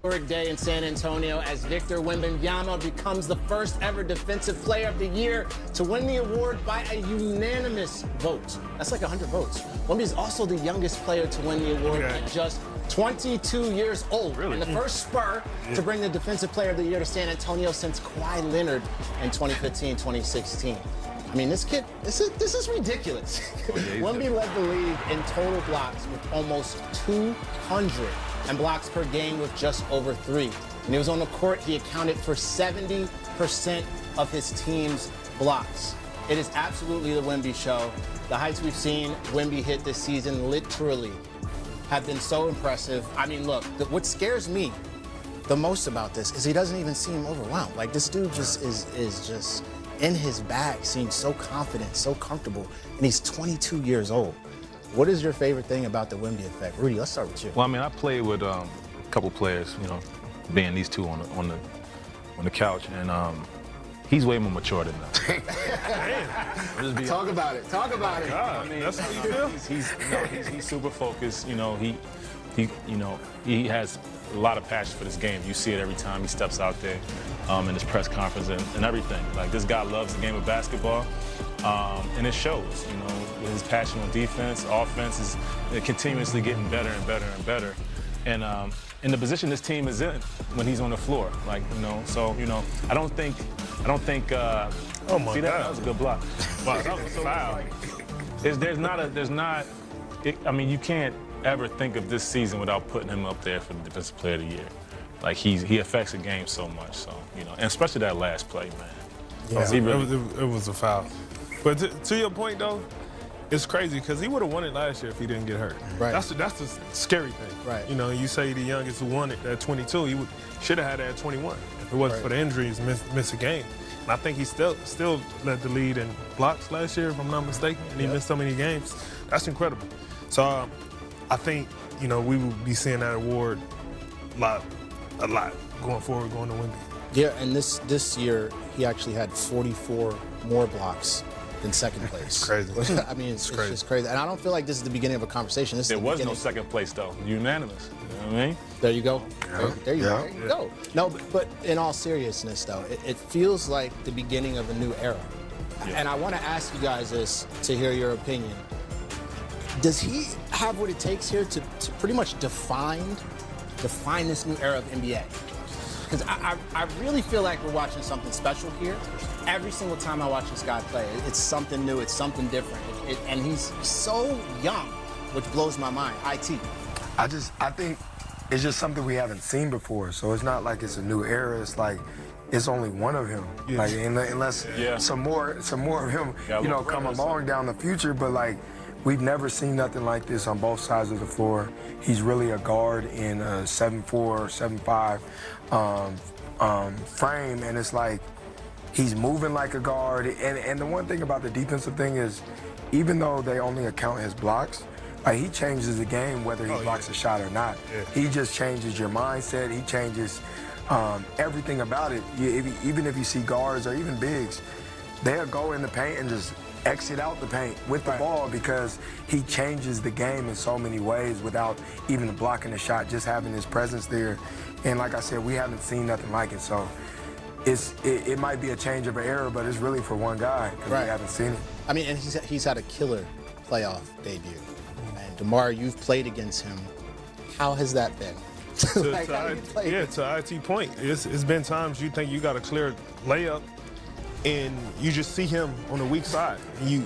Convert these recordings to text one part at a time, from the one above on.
Historic day in San Antonio as Victor Wembanyama becomes the first ever Defensive Player of the Year to win the award by a unanimous vote. That's like 100 votes. Wemby is also the youngest player to win the award at just 22 years old. Really? And the first Spur to bring the Defensive Player of the Year to San Antonio since Kawhi Leonard in 2015-2016. I mean, this kid, this is ridiculous. Wemby led the league in total blocks with almost 200 and blocks per game with just over 3. When he was on the court, he accounted for 70% of his team's blocks. It is absolutely the Wemby show. The heights we've seen Wemby hit this season literally have been so impressive. I mean, look, what scares me the most about this is he doesn't even seem overwhelmed. Like, this dude just is just in his bag, seems so confident, so comfortable, and he's 22 years old. What is your favorite thing about the Wemby effect? Rudy, let's start with you. Well, I mean, I played with a couple players, you know, being these two on the couch, and he's way more mature than us. Talk about it. Talk about it. I mean, that's how you feel. He's super focused. You know, he has a lot of passion for this game. You see it every time he steps out there in his press conference and everything. Like, this guy loves the game of basketball, and it shows. You know, his passion on defense, offense is continuously getting better and better and better. And in the position this team is in when he's on the floor, like, you know, so, you know, I don't think. Oh my see, God, that was a good block. Wow, that was so foul. I mean, you can't ever think of this season without putting him up there for the Defensive Player of the Year. Like, he affects the game so much, so, you know, and especially that last play, man. Yeah, Really, it was a foul. But to your point, though, it's crazy because he would have won it last year if he didn't get hurt. Right. That's the scary thing. Right. You know, you say the youngest who won it at 22, he should have had it at 21. If it wasn't for the injuries, miss a game. And I think he still led the lead in blocks last year, if I'm not mistaken, and he missed so many games. That's incredible. So I think, you know, we will be seeing that award a lot going forward, going to Wemby. Yeah, and this year he actually had 44 more blocks than second place. Crazy. I mean, it's just crazy. And I don't feel like this is the beginning of a conversation. There was no second place, though. Unanimous. You know what I mean? There you go. Yeah. There you go. No, but in all seriousness, though, it feels like the beginning of a new era. Yeah. And I want to ask you guys this to hear your opinion. Does he have what it takes here to pretty much define this new era of NBA? Because I really feel like we're watching something special here. Every single time I watch this guy play, it's something new, it's something different. And he's so young, which blows my mind. IT. I think it's just something we haven't seen before. So it's not like it's a new era. It's like it's only one of him. Yeah. Like, unless some more of him, you know, come along down the future. But like, we've never seen nothing like this on both sides of the floor. He's really a guard in a 7'4", 7'5" frame, and it's like he's moving like a guard. And the one thing about the defensive thing is, even though they only account his blocks, like, he changes the game whether he blocks a shot or not. Yeah. He just changes your mindset. He changes everything about it. Even if you see guards or even bigs, they'll go in the paint and just exit out the paint with the ball because he changes the game in so many ways without even blocking a shot, just having his presence there. And like I said, we haven't seen nothing like it. So it might be a change of an era, but it's really for one guy because we haven't seen it. I mean, and he's had a killer playoff debut. And DeMar, you've played against him. How has that been? To IT point, it's been times you think you got a clear layup, and you just see him on the weak side, and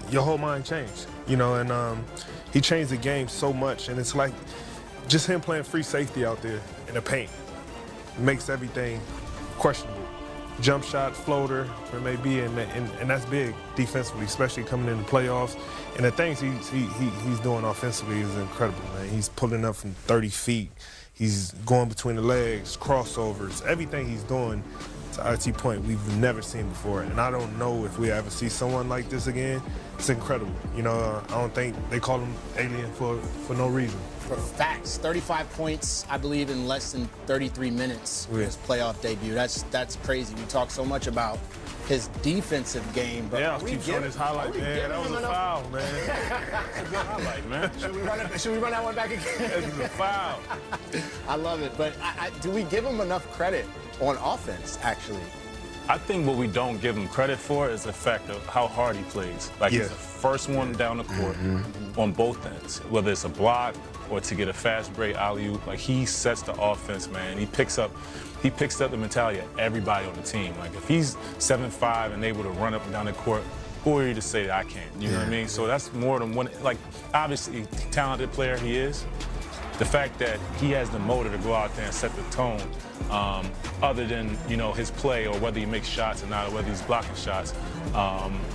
your whole mind changed, you know. And he changed the game so much, and it's like just him playing free safety out there in the paint makes everything questionable. Jump shot, floater, where it may be, and that's big defensively, especially coming in the playoffs. And the things he's doing offensively is incredible, man. He's pulling up from 30 feet. He's going between the legs, crossovers, everything he's doing. To IT point, we've never seen before, and I don't know if we ever see someone like this again. It's incredible. You know, I don't think they call him alien for no reason. For facts, 35 points, I believe, in less than 33 minutes for his playoff debut. That's crazy. We talk so much about his defensive game. But Yeah, keep showing his highlight, man. That was a foul, man. That's a good highlight, man. Should we run that one back again? This is a foul. I love it. But do we give him enough credit on offense, actually? I think what we don't give him credit for is the fact of how hard he plays. Like he's the first one down the court on both ends, whether it's a block or to get a fast break alley-oop. Like he sets the offense, man. He picks up the mentality of everybody on the team. Like if he's 7'5" and able to run up and down the court, who are you to say that I can't? You know what I mean? So that's more than one. Like obviously, talented player he is. The fact that he has the motor to go out there and set the tone, other than his play or whether he makes shots or not, or whether he's blocking shots,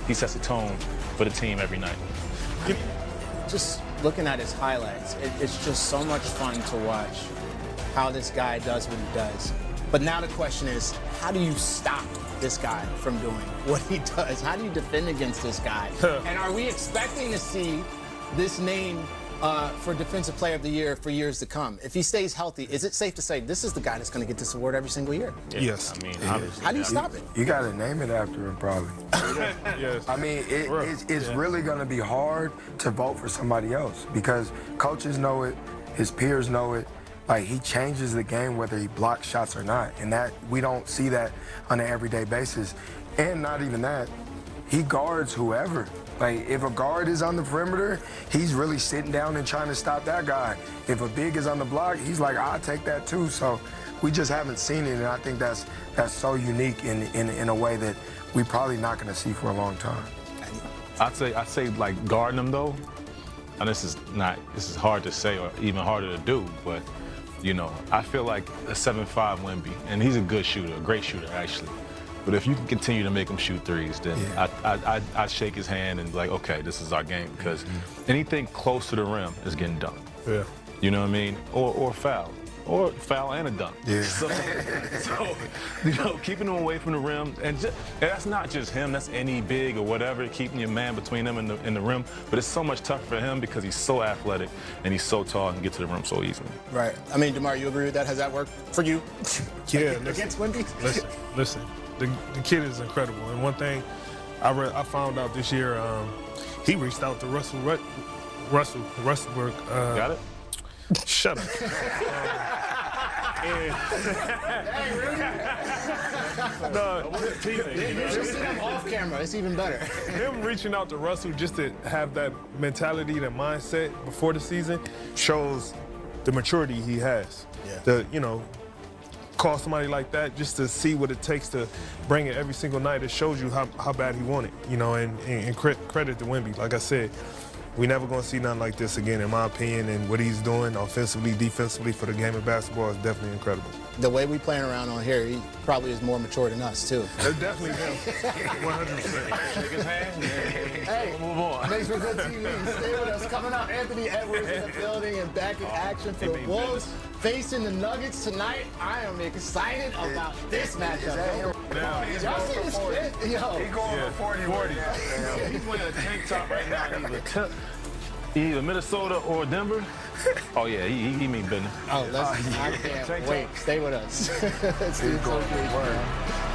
he sets the tone for the team every night. Just looking at his highlights, it's just so much fun to watch how this guy does what he does. But now the question is, how do you stop this guy from doing what he does? How do you defend against this guy? And are we expecting to see this name for Defensive Player of the Year for years to come? If he stays healthy, is it safe to say this is the guy that's going to get this award every single year? Yes. I mean, obviously. How do you stop it? You got to name it after him, probably. Yes. I mean, it's really going to be hard to vote for somebody else because coaches know it, his peers know it. Like, he changes the game whether he blocks shots or not, and that we don't see that on an everyday basis. And not even that, he guards whoever. Like, if a guard is on the perimeter, he's really sitting down and trying to stop that guy. If a big is on the block, he's like, I'll take that too. So we just haven't seen it, and I think that's so unique in a way that we're probably not going to see for a long time. I'd say like guarding him though, and this is hard to say or even harder to do, but I feel like a 7'5" Wemby, and he's a good shooter, a great shooter actually. But if you can continue to make him shoot threes, then I'd shake his hand and be like, okay, this is our game, because anything close to the rim is getting dunked. Yeah. You know what I mean? Or foul. Or foul and a dunk. Yeah. So keeping him away from the rim, and that's not just him, that's any big or whatever, keeping your man between them and the rim. But it's so much tougher for him because he's so athletic and he's so tall and get to the rim so easily. Right. I mean, DeMar, you agree with that? Has that worked for you? Yeah. Against Wemby? Listen. The kid is incredible. And one thing I found out this year, he reached out to Russell Westbrook. Got it? Shut up. You should see him off camera. It's even better. Him reaching out to Russell just to have that mentality, that mindset before the season shows the maturity he has. Yeah. Call somebody like that just to see what it takes to bring it every single night. It shows you how bad he wanted, and credit to Wemby. Like I said, we never gonna see nothing like this again, in my opinion, and what he's doing offensively, defensively for the game of basketball is definitely incredible. The way we playing around on here, he probably is more mature than us, too. That's definitely him, 100%. Shake his hand. Hey, move on. Thanks for good TV. Stay with us. Coming up, Anthony Edwards in the building and back in action for the Wolves facing the Nuggets tonight. I am excited about this matchup. Y'all see this fit? Yo. He going for 40. He's wearing a tank top right now. Either Minnesota or Denver. Oh yeah, he mean business. I can't wait. Stay with us. It's the association.